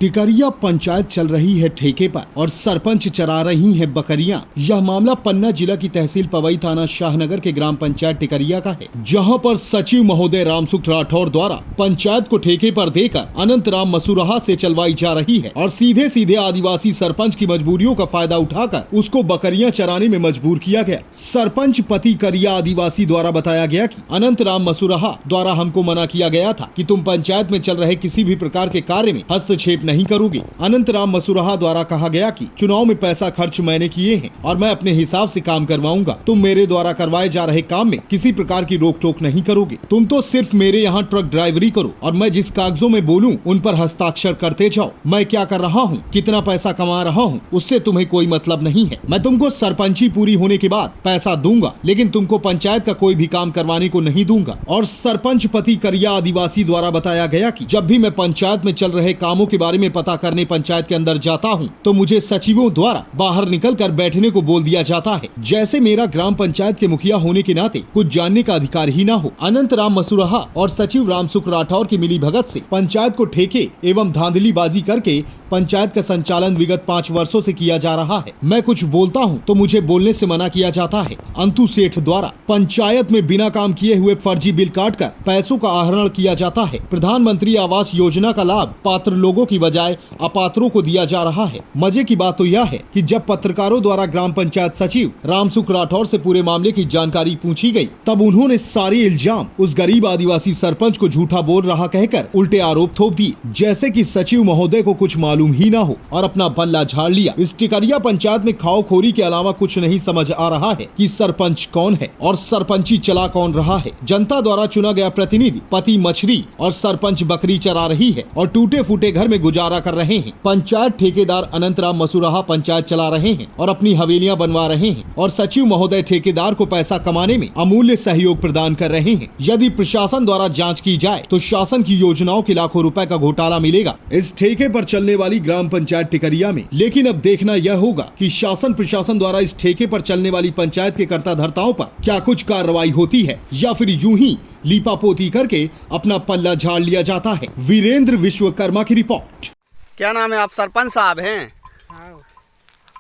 टिकरिया पंचायत चल रही है ठेके पर और सरपंच चरा रही हैं बकरियां। यह मामला पन्ना जिला की तहसील पवई थाना शाहनगर के ग्राम पंचायत टिकरिया का है, जहां पर सचिव महोदय रामसुख राठौर द्वारा पंचायत को ठेके पर देकर अनंत राम मसूराहा से चलवाई जा रही है और सीधे सीधे आदिवासी सरपंच की मजबूरियों का फायदा उठाकर उसको बकरियां चराने में मजबूर किया गया। सरपंच पति करिया आदिवासी द्वारा बताया गया कि अनंत राम मसूराहा द्वारा हमको मना किया गया था कि तुम पंचायत में चल रहे किसी भी प्रकार के कार्य में हस्तक्षेप नहीं करोगे। अनंत राम मसूराहा द्वारा कहा गया कि चुनाव में पैसा खर्च मैंने किए हैं और मैं अपने हिसाब से काम करवाऊंगा। तुम मेरे द्वारा करवाए जा रहे काम में किसी प्रकार की रोक टोक नहीं करोगे। तुम तो सिर्फ मेरे यहाँ ट्रक ड्राइवरी करो और मैं जिस कागजों में बोलूं उन पर हस्ताक्षर करते जाओ। मैं क्या कर रहा हूँ, कितना पैसा कमा रहा हूँ, उससे तुम्हें कोई मतलब नहीं है। मैं तुमको सरपंची पूरी होने के बाद पैसा दूंगा, लेकिन तुमको पंचायत का कोई भी काम करवाने को नहीं दूंगा। और सरपंच पति करिया आदिवासी द्वारा बताया गया कि जब भी मैं पंचायत में चल रहे कामों के बारे में पता करने पंचायत के अंदर जाता हूं, तो मुझे सचिवों द्वारा बाहर निकलकर बैठने को बोल दिया जाता है, जैसे मेरा ग्राम पंचायत के मुखिया होने के नाते कुछ जानने का अधिकार ही ना हो। अनंत राम मसूराहा और सचिव रामसुख राठौर की मिली भगत से पंचायत को ठेके एवं धांधलीबाजी करके पंचायत का संचालन विगत 5 वर्षों से किया जा रहा है। मैं कुछ बोलता हूं तो मुझे बोलने से मना किया जाता है। अंतु सेठ द्वारा पंचायत में बिना काम किए हुए फर्जी बिल काटकर पैसों का आहरण किया जाता है। प्रधानमंत्री आवास योजना का लाभ पात्र लोगों की बजाय अपात्रों को दिया जा रहा है। मजे की बात तो यह है कि जब पत्रकारों द्वारा ग्राम पंचायत सचिव रामसुख राठौर से पूरे मामले की जानकारी पूछी गई, तब उन्होंने सारे इल्जाम उस गरीब आदिवासी सरपंच को झूठा बोल रहा कहकर उल्टे आरोप थोप दिए, जैसे कि सचिव महोदय को कुछ मालूम ही ना हो और अपना बल्ला झाड़ लिया। इस टिकरिया पंचायत में खाओखोरी के अलावा कुछ नहीं समझ आ रहा है कि सरपंच कौन है और सरपंची चला कौन रहा है। जनता द्वारा चुना गया प्रतिनिधि पति मछली और सरपंच बकरी चरा रही है और टूटे फूटे घर में गुजारा कर रहे हैं। पंचायत ठेकेदार अनंत राम मसूराहा पंचायत चला रहे हैं और अपनी हवेलियां बनवा रहे हैं और सचिव महोदय ठेकेदार को पैसा कमाने में अमूल्य सहयोग प्रदान कर रहे हैं। यदि प्रशासन द्वारा जांच की जाए तो शासन की योजनाओं के लाखों रुपए का घोटाला मिलेगा इस ठेके पर चलने वाली ग्राम पंचायत टिकरिया में। लेकिन अब देखना यह होगा कि शासन प्रशासन द्वारा इस ठेके पर चलने वाली पंचायत के कर्ता धर्ताओं पर क्या कुछ कार्रवाई होती है या फिर यूं ही लीपापोती करके अपना पल्ला झाड़ लिया जाता है। वीरेंद्र विश्वकर्मा की रिपोर्ट। क्या नाम है? आप सरपंच साहब हैं? हाँ।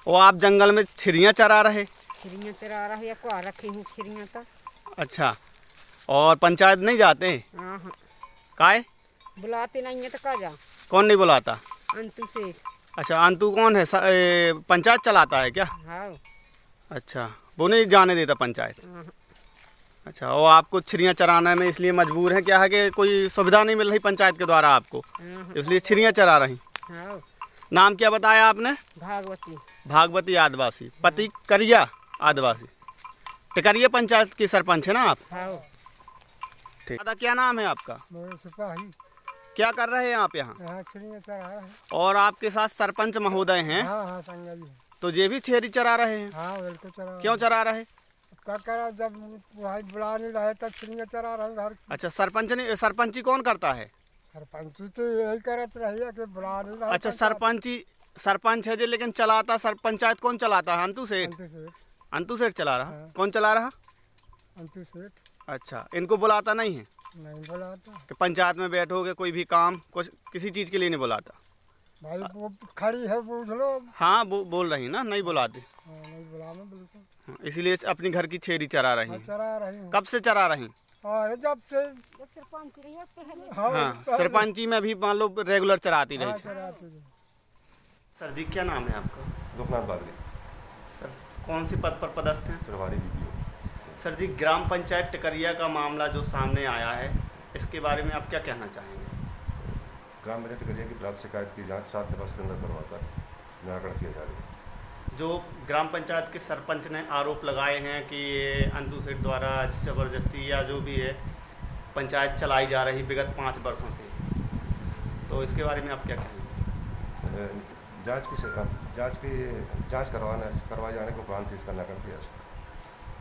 वो आप जंगल में छिरियाँ चरा रहे? छिरियाँ चरा रहे या कुआ रखी हूँ छिरियाँ तो। अच्छा, और पंचायत नहीं जाते? हाँ हाँ। काहे? बुलाते नहीं है तो का जा। कौन नहीं बुलाता? अंतु से। अच्छा, अंतु कौन है? पंचायत चलाता है क्या? हाँ। अच्छा, वो नहीं जाने देता पंचायत? हाँ। अच्छा, वो आपको छिरियाँ चराने में इसलिए मजबूर है क्या है कि कोई सुविधा नहीं मिल रही पंचायत के द्वारा आपको, हाँ। इसलिए छिरियाँ चरा रही? हाँ। नाम क्या बताया आपने? भागवती। भागवती आदिवासी, पति करिया आदिवासी। टिकरिया पंचायत की सरपंच है ना आप? हाँ। ठीक। दादा क्या नाम है आपका? सिपाही। क्या कर रहे हैं आप यहाँ? छिरियाँ चरा रहे हैं। और आपके साथ सरपंच महोदय हैं? हाँ हाँ संगली। तो ये भी छेरी चरा रहे हैं? हाँ बिल्कुल चरा। क्यों चरा रहे? क्या करा, जब भाई बुला नहीं रहे तब छिरियाँ चरा रहे घर। अच्छा, सरपंची कौन करता है? सरपंची तो यही करत रही है कि बुला नहीं रहे। अच्छा, सरपंच है जो, लेकिन चलाता पंचायत कौन चलाता है? अंतु सेठ। अंतु सेठ चला रहा? हाँ। कौन चला रहा? अंतु सेठ। अच्छा, इनको बुलाता नहीं है नहीं बुलाता कि पंचायत में बैठोगे कोई भी काम, कुछ किसी चीज़ के लिए नहीं बुलाता? भाई वो खड़ी है, पूछ लो। हाँ, वो बोल रही ना, नहीं बुलाते। हाँ, नहीं बुलाना बिल्कुल। इसीलिए अपनी घर की छेरी चरा रही हाँ, हैं। चरा रही हूँ। कब से चरा रही? हाँ, जब से। हाँ, सरपंची में भी मान लो रेगुलर चराती रही। चराती रही। सर जी क्या नाम है आपका? लोकनाथ बागले। सर कौन से पद पर पदस्थ हैं? प्रभारी वीडियो। सर जी, ग्राम पंचायत टिकरिया का मामला जो सामने आया है, इसके बारे में आप क्या कहना चाहेंगे? ग्राम पंचायत टिकरिया की प्राप्त शिकायत की जांच 7 दिवस के अंदर करवाकर निराकरण किया जा रहा है। जो ग्राम पंचायत के सरपंच ने आरोप लगाए हैं कि ये अंतु सेठ द्वारा ज़बरदस्ती या जो भी है पंचायत चलाई जा रही विगत 5 वर्षों से, तो इसके बारे में आप क्या कहेंगे? जांच करवाए जाने के उपरांत इसका निराकरण किया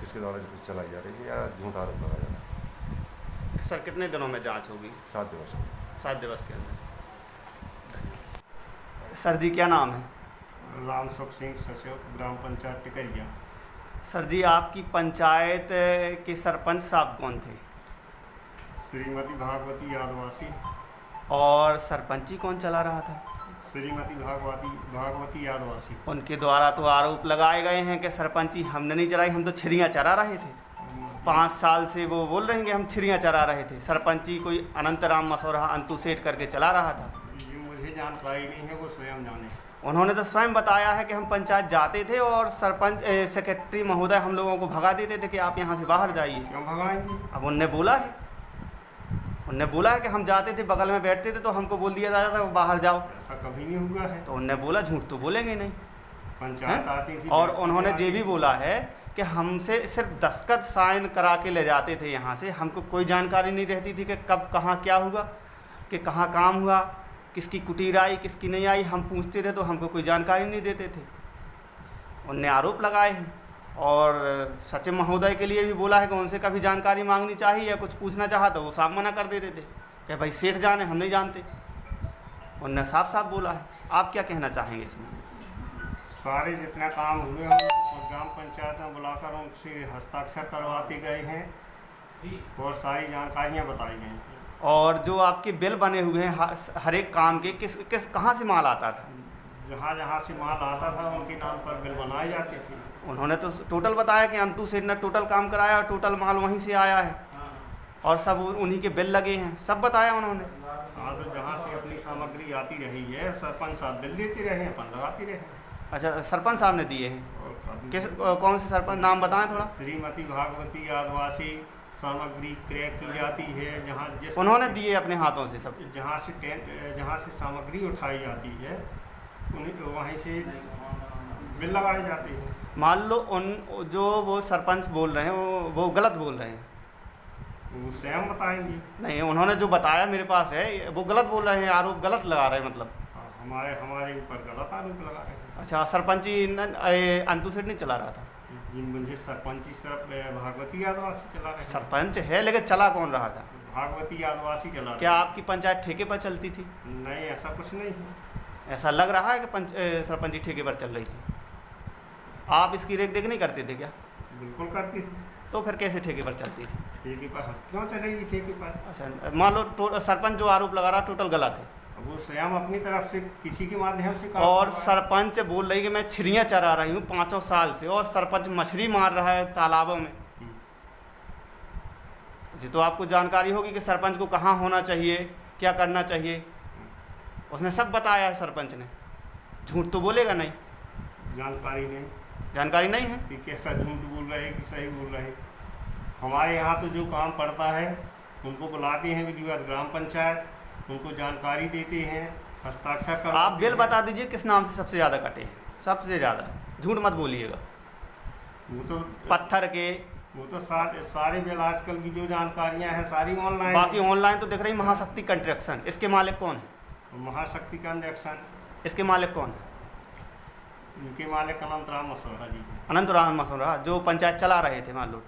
किसके द्वारा चलाई जा रही है या झूठा आरोप लगाया जा रहा है। सर कितने दिनों में जांच होगी? 7 दिवस। 7 दिवस के अंदर। सर जी क्या नाम है? रामसुख सिंह, सचिव ग्राम पंचायत टिकरिया। सर जी, आपकी पंचायत के सरपंच साहब कौन थे? श्रीमती भागवती आदिवासी। और सरपंची कौन चला रहा था? श्रीमती भागवती आदिवासी। उनके द्वारा तो आरोप लगाए गए हैं कि सरपंची हमने नहीं चलाई, हम तो छिड़ियाँ चरा रहे थे। 5 साल से वो बोल रहे हैं कि हम छिड़ियाँ चरा रहे थे। सरपंची कोई अनंतराम मसौरा अंतु सेठ करके चला रहा था। ये मुझे जानकारी नहीं है, वो स्वयं जाने। उन्होंने तो स्वयं बताया है कि हम पंचायत जाते थे और सरपंच सेक्रेटरी महोदय हम लोगों को भगा देते थे कि आप यहाँ से बाहर जाइए। क्यों भगाएंगे? अब उनने बोला है कि हम जाते थे, बगल में बैठते थे तो हमको बोल दिया जाता था वो बाहर जाओ। ऐसा कभी नहीं हुआ है। तो उनने बोला, झूठ तो बोलेंगे नहीं। पंचायत आती थी और उन्होंने ये भी बोला है कि हमसे सिर्फ दस्तखत साइन करा के ले जाते थे यहाँ से, हमको कोई जानकारी नहीं रहती थी कि कब कहाँ क्या हुआ, कि कहाँ काम हुआ, किसकी कुटीर आई किसकी नहीं आई। हम पूछते थे तो हमको कोई जानकारी नहीं देते थे। उनने आरोप लगाए हैं और सचिव महोदय के लिए भी बोला है कि उनसे कभी जानकारी मांगनी चाहिए या कुछ पूछना चाहा तो वो साफ मना कर देते थे कि भाई सेठ जाने, हम नहीं जानते। उनने साफ साफ बोला है। आप क्या कहना चाहेंगे इसमें? सारे जितने काम हुए हैं उनको ग्राम पंचायत में बुलाकर उनसे हस्ताक्षर करवाते गए हैं और सारी जानकारियाँ बताई गई हैं। और जो आपके बिल बने हुए हैं हर एक काम के, किस कहाँ से माल आता था? जहाँ जहाँ से माल आता था उनके नाम पर बिल बनाए जाते थे। उन्होंने तो टोटल बताया कि अंतु सेठ ने टोटल काम कराया और टोटल माल वहीं से आया है और सब उन्हीं के बिल लगे हैं, सब बताया उन्होंने। हाँ, तो जहाँ से अपनी सामग्री आती रही है सरपंच साहब बिल देते रहे हैं, अपन लगाते रहे। अच्छा, सरपंच साहब ने दिए हैं? और किस कौन से सरपंच, नाम बताएं थोड़ा। श्रीमती भागवती आदिवासी सामग्री क्रय की जाती है, जहाँ जिस उन्होंने दिए अपने हाथों से सब। जहाँ से सामग्री उठाई जाती है वहीं से बिल लगाए जाते हैं। मान लो वो सरपंच बोल रहे हैं वो गलत बोल रहे हैं। वो स्वयं बताएंगे। नहीं, उन्होंने जो बताया मेरे पास है वो गलत बोल रहे हैं, आरोप गलत लगा रहे हैं मतलब। हमारे ऊपर गलत आरोप लगा रहे हैं। अच्छा, सरपंची अंतु सेठ नहीं चला रहा था? ये मुझे सरपंची सिर्फ भागवती आदिवासी चला रहे हैं। सरपंच है लेकिन चला कौन रहा था? भागवती आदिवासी चला रहे क्या आपकी पंचायत ठेके पर चलती थी? नहीं, ऐसा कुछ नहीं है। ऐसा लग रहा है कि सरपंची ठेके पर चल रही थी। आप इसकी रेख देख नहीं करते थे क्या? बिल्कुल करती थी। तो फिर कैसे ठेके पर चलती थी? ठेके पर क्यों चलेगी ठेके पर? अच्छा, मान लो सरपंच जो आरोप लगा रहा टोटल गलत है। वो स्वयं अपनी तरफ से किसी के माध्यम से और सरपंच बोल रही कि मैं छिड़ियाँ चरा रही हूँ 5 साल से और सरपंच मछली मार रहा है तालाबों में। तो आपको जानकारी होगी कि सरपंच को कहाँ होना चाहिए, क्या करना चाहिए। उसने सब बताया है सरपंच ने। झूठ तो बोलेगा नहीं। जानकारी नहीं है कि कैसा झूठ बोल रहे हैं कि सही बोल रहे हैं। हमारे यहाँ तो जो काम पड़ता है उनको बुलाते हैं विधिवत ग्राम पंचायत, उनको जानकारी देते हैं, हस्ताक्षर कर। आप बिल बता दीजिए किस नाम से सबसे ज़्यादा कटे हैं? सबसे ज़्यादा, झूठ मत बोलिएगा। वो तो पत्थर के, वो तो सारे बिल आजकल की जो जानकारियाँ हैं सारी ऑनलाइन। बाकी ऑनलाइन तो दिख रही महाशक्ति कंस्ट्रक्शन, इसके मालिक कौन है? महाशक्ति कंस्ट्रक्शन, इसके मालिक कौन है? इनके मालिक अनंतराम मसौरा जी। अनंतराम मसौरा जो पंचायत चला रहे थे मान लो।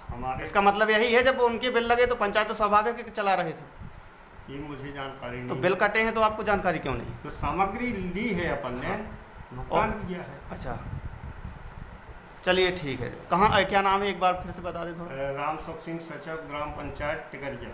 हमारे इसका मतलब यही है जब उनके बिल लगे तो पंचायत तो स्वाभाविक है कि चला रहे थे। ये मुझे जानकारी नहीं। तो बिल कटे हैं तो आपको जानकारी क्यों नहीं? तो सामग्री ली है अपन ने, भुगतान किया है। अच्छा, चलिए ठीक है। कहाँ, क्या नाम है एक बार फिर से बता दें थोड़ा। राम सुख सिंह सचिव ग्राम पंचायत टिकरिया।